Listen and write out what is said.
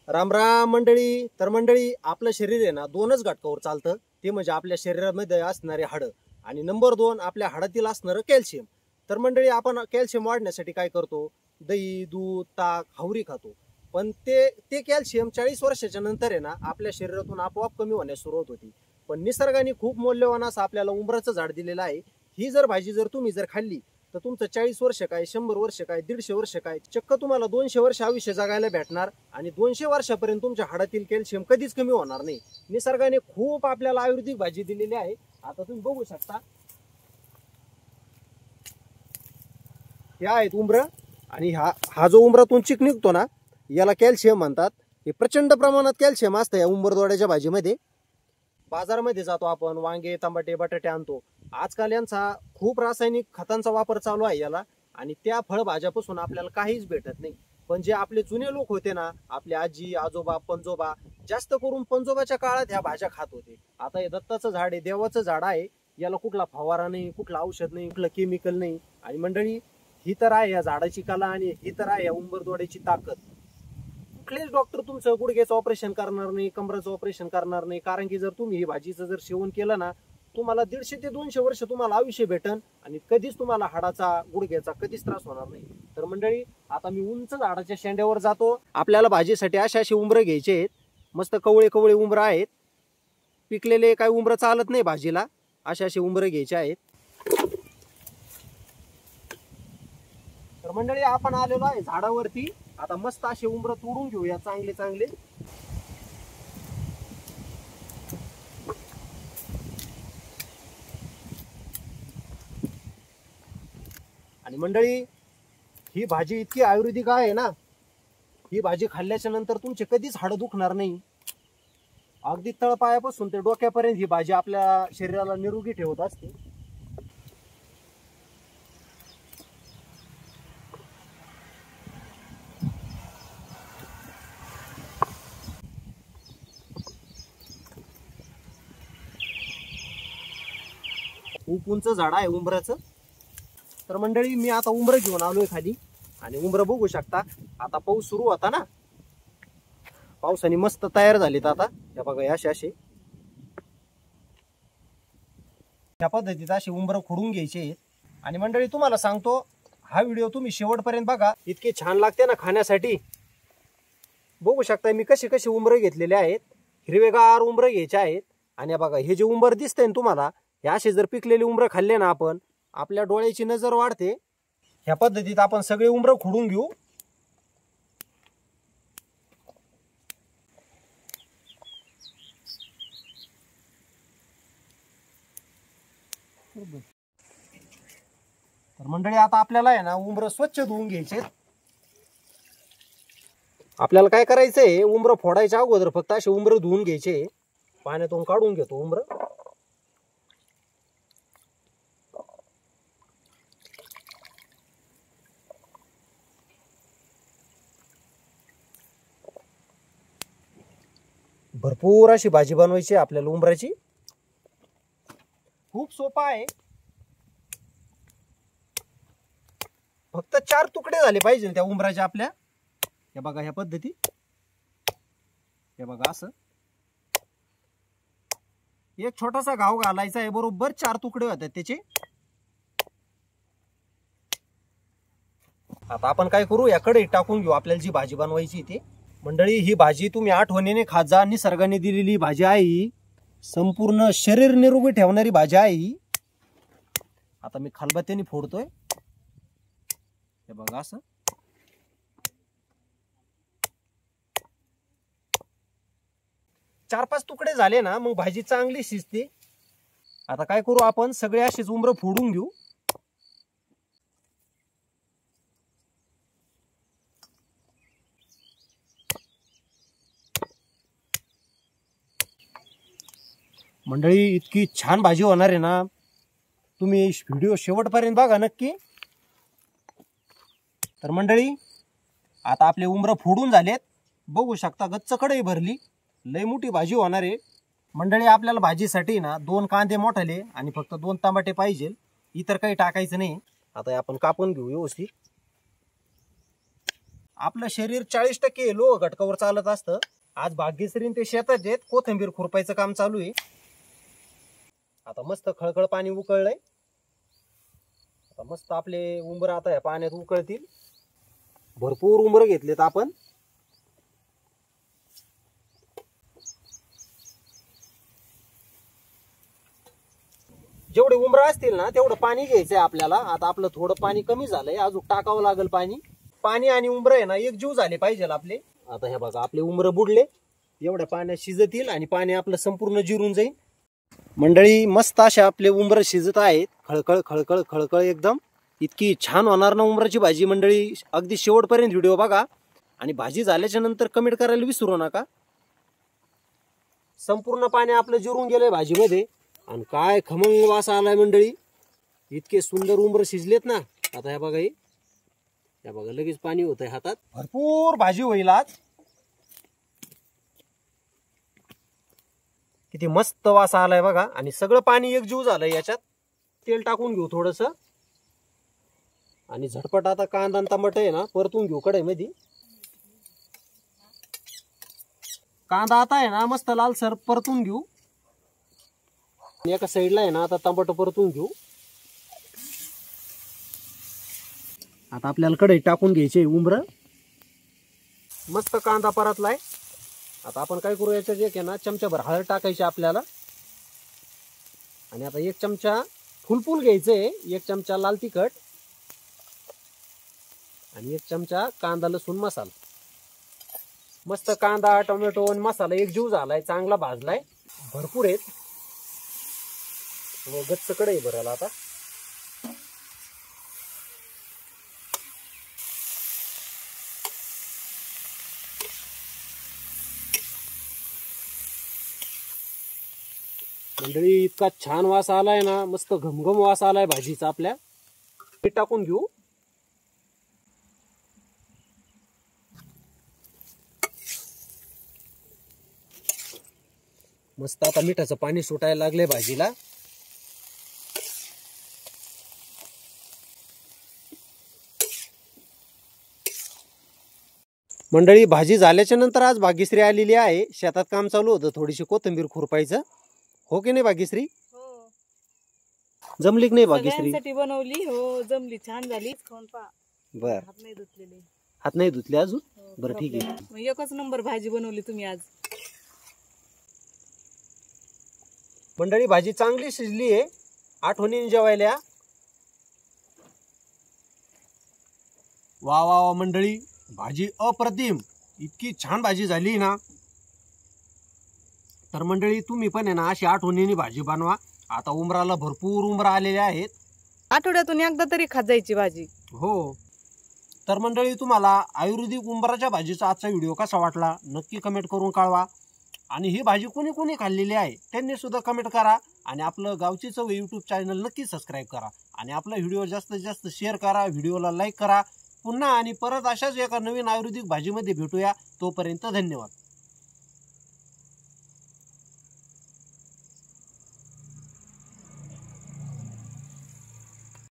राम राम मंडळी. तर मंडळी, आपलं शरीर आहे ना दोनच घटकावर चालतं. ते म्हणजे आपल्या शरीरामध्ये असणारे हाडं आणि नंबर 2 आपल्या हाडातील असणारं कॅल्शियम. तर मंडळी, आपण कॅल्शियम वाढण्यासाठी काय करतो? दही, दूध, ताक, हावरी खातो. पण ते कॅल्शियम 40 वर्षाच्या नंतर आहे ना आपल्या शरीरातून आपोआप कमी होण्यास सुरुवात होती. पण निसर्गाने खूप मौल्यवान असं आपल्याला उंबराचं झाड दिलेलं आहे. ही जर भाजी तुम्ही खाल्ली तर तुमचं 40 वर्ष काय, 100 वर्ष काय, 150 वर्ष काय, चक्क तुम्हाला 200 वर्ष आयुष्य जगायला भेटणार. आणि 200 वर्षापर्यंत तुमच्या हाडातील कॅल्शियम कधीच कमी होणार नाही. निसर्गाने खूप आपल्याला आयुर्वेदिक भाजी दिलेली आहे. आता तुम्ही बघू शकता, हे आहेत उंबर. आणि हा जो उंबरातून चिक निघतो ना, याला कॅल्शियम म्हणतात. हे प्रचंड प्रमाणात कॅल्शियम असतं या उंबरदोड्याच्या भाजीमध्ये. बाजारामध्ये जातो आपण, वांगे, टमाटे, बटाटे आणतो. आजकाल यांचा खूप रासायनिक खतांचा वापर चालू आहे याला. आणि त्या फळभाज्यापासून आपल्याला काहीच भेटत नाही. पण जे आपले जुने लोक होते ना, आपले आजी, आजोबा, पंजोबा, जास्त करून पंजोबाच्या काळात ह्या भाज्या खात होते. आता हे दत्ताचं झाड आहे, देवाचं झाड आहे. याला कुठला फवारा नाही, कुठला औषध नाही, कुठलं केमिकल नाही. आणि मंडळी, ही तर आहे या झाडाची कला आणि ही तर आहे या उंबरदोड्याची ताकद. कुठलेच डॉक्टर तुमचं गुडघ्याचं ऑपरेशन करणार नाही, कमराचं ऑपरेशन करणार नाही. कारण की जर तुम्ही ही भाजीचं जर सेवन केलं ना, तुम्हाला 150 ते 200 वर्ष तुम्हाला आयुष्य भेटन आणि कधीच तुम्हाला हाडाचा, गुडघ्याचा कधीच त्रास होणार नाही. तर मंडळी, आता मी उंच झाडाच्या शेंड्यावर जातो. आपल्याला भाजीसाठी असे उंबरं घ्यायचे आहेत. मस्त कवळे कवळे उंबरं आहेत. पिकलेले काही उंबरं चालत नाही भाजीला. असे उंबरं घ्यायचे आहेत. तर मंडळी, आपण आलेलो आहे झाडावरती. आता मस्त असे उंबरं तोडून घेऊया चांगले चांगले. आणि मंडळी, ही भाजी इतकी आयुर्वेदिक आहे ना, ही भाजी खाल्ल्याच्या नंतर तुमचे कधीच हाडं दुखणार नाही. अगदी तळपायापासून ते डोक्यापर्यंत ही भाजी आपल्या शरीराला निरोगी ठेवत असते. खूप उंच झाड आहे उंबराचं. तर मंडळी, मी आता उंबर घेऊन आलोय खाली. आणि उंबर बघू शकता. आता पाऊस सुरू होता ना, पावसाने मस्त तयार झालीत. आता हे बघा, असे या पद्धतीत असे उंबर खोडून घ्यायचे. आणि मंडळी, तुम्हाला सांगतो, हा व्हिडिओ तुम्ही शेवटपर्यंत बघा. इतके छान लागते ना खाण्यासाठी. बघू शकता मी कसे कसे उंबर घेतलेले आहेत. हिरवेगार उंबर घ्यायचे आहेत. आणि बघा, हे जे उंबर दिसतंय ना तुम्हाला, हे असे जर पिकलेले उंबर खाल्ले ना आपण, आपल्या डोळ्याची नजर वाढते. ह्या पद्धतीत आपण सगळे उंबर खोडून घेऊ. तर मंडळी, आता आपल्याला आहे ना उंबर स्वच्छ धुवून घ्यायचे. आपल्याला काय करायचंय, उंबर फोडायच्या अगोदर फक्त असे उंबर धुवून घ्यायचे. पाण्यातून काढून घेतो उंबर. भरपूर अशी भाजी बनवायची आपल्याला उंबराची. खूप सोपा आहे. फक्त 4 तुकडे झाले पाहिजे त्या उंबराच्या आपल्या. हे बघा, ह्या पद्धती. हे बघा, असं एक छोटासा घाव घालायचा आहे. बरोबर 4 तुकडे होतात त्याचे. आता आपण काय करू, या कढईत टाकून घेऊ आपल्याला जी भाजी बनवायची ती. मंडळी, ही भाजी तुम्ही आठवणीने खात जा. निसर्गाने दिलेली भाजी आहे. संपूर्ण शरीर निरोगी ठेवणारी भाजी आहे. आता मी खलबत्त्याने फोडतोय. हे बघा, असं 4-5 तुकडे झाले ना, मग भाजी चांगली शिजते. आता काय करू, आपण सगळे असेच उंबर फोडून घेऊ. मंडळी, इतकी छान भाजी होणार आहे ना, तुम्ही व्हिडिओ शेवटपर्यंत बघा नक्की. तर मंडळी, आता आपले उंबर फोडून झालेत. बघू शकता, गच्च कढई भरली. लय मोठी भाजी होणार आहे. मंडळी, आपल्याला भाजीसाठी ना 2 कांदे मोठाले आणि फक्त 2 टमाटे पाहिजे. इतर काही टाकायचं नाही. आता आपण कापून घेऊ व्यवस्थित. आपलं शरीर 40% लोह घटकावर चालत असतं. आज भाग्यश्रीन ते शेतात आहेत, कोथिंबीर खुरपायचं काम चालू आहे. आता मस्त खळखळ पाणी उकळलंय. आता मस्त आपले उंबर आता या पाण्यात उकळतील. भरपूर उंबर घेतलेत आपण. जेवढे उंबर असतील ना तेवढं पाणी घ्यायचंय आपल्याला. आता आपलं थोडं पाणी कमी झालंय, अजून टाकावं लागेल पाणी. पाणी आणि उंबर आहे ना एक जीव झाले पाहिजे आपले. आता हे बघा आपले उंबर बुडले, एवढ्या पाण्यात शिजतील आणि पाणी आपलं संपूर्ण जिरून जाईल. मंडळी मस्त अशा आपले उंबर शिजत आहेत. खळखळ खळखळ खळखळ एकदम. इतकी छान होणार ना उंबराची भाजी मंडळी. अगदी शेवटपर्यंत व्हिडिओ बघा आणि भाजी झाल्याच्या नंतर कमेंट करायला विसरू नका. संपूर्ण पाणी आपलं जिरून गेलंय भाजीमध्ये आणि काय खमंग वास आलाय मंडळी. इतके सुंदर उंबर शिजलेत ना. आता हे बघा, हे बघा लगेच पाणी होतंय हातात. भरपूर भाजी होईल आज. किती मस्त वास आलाय बघा. आणि सगळं पाणी एकजीव झालंय याच्यात. तेल टाकून घेऊ थोडस आणि झटपट आता कांदा आणि टमाटर आहे ना परतून घेऊ कढईमध्ये. कांदा आता आहे ना मस्त लालसर परतून घेऊ. एका साईडला आहे ना आता टमाटर परतून घेऊ. आता आपल्याला कढईत टाकून घ्यायचे उंबर. मस्त कांदा परतलाय. आता आपण काय करू, याच्यात एक आहे ना चमचाभर हळद टाकायची आपल्याला. आणि आता एक चमचा फुलफुल घ्यायचंय, एक चमचा लाल तिखट आणि एक चमचा कांदा लसूण मसाला. मस्त कांदा टोमॅटो आणि मसाला एकजीव झालाय, चांगला भाजलाय. भरपूर आहेत. गच्च कढई भरायला आता. मंडळी इतका छान वास आलाय ना, मस्त घमघम वास आलाय भाजीचा. आपल्या मीठ टाकून घेऊ. मस्त आता मिठाचं पाणी सुटायला लागलंय भाजीला. मंडळी भाजी झाल्याच्या नंतर आज भाग्यश्री आलेली आहे. शेतात काम चालू होतं, थोडीशी कोथिंबीर खुरपायचं. हो की नाही भाग्यश्री? हो. जमली की नाही भाग्यश्री? सगळ्यांसाठी बनवली. हो जमली, छान झाली. खाऊन पहा. बर. हात नाही धुतलेले. हात नाही धुतले अजून? हो, बरं ठीक आहे. मग एकच नंबर भाजी बनवली तुम्ही आज. मंडळी भाजी चांगली शिजली आहे. आठवणीने जेवायला. वा वा वा मंडळी, भाजी अप्रतिम. इतकी छान भाजी झाली ना. तर मंडळी तुम्ही पण आहे ना अशी आठवणीने भाजी बनवा. आता उंबराला भरपूर उंबर आलेले आहेत. आठवड्यातून एकदा तरी खात जायची भाजी. हो. तर मंडळी तुम्हाला आयुर्वेदिक उंबराच्या भाजीचा आजचा व्हिडिओ कसा वाटला नक्की कमेंट करून कळवा. आणि ही भाजी कोणी कोणी खाल्लेली आहे त्यांनी सुद्धा कमेंट करा. आणि आपलं गावची चव यूट्यूब चॅनल नक्की सबस्क्राईब करा. आणि आपला व्हिडिओ जास्तीत जास्त शेअर करा, व्हिडिओला लाईक करा. पुन्हा आणि परत अशाच एका नवीन आयुर्वेदिक भाजीमध्ये भेटूया. तोपर्यंत धन्यवाद.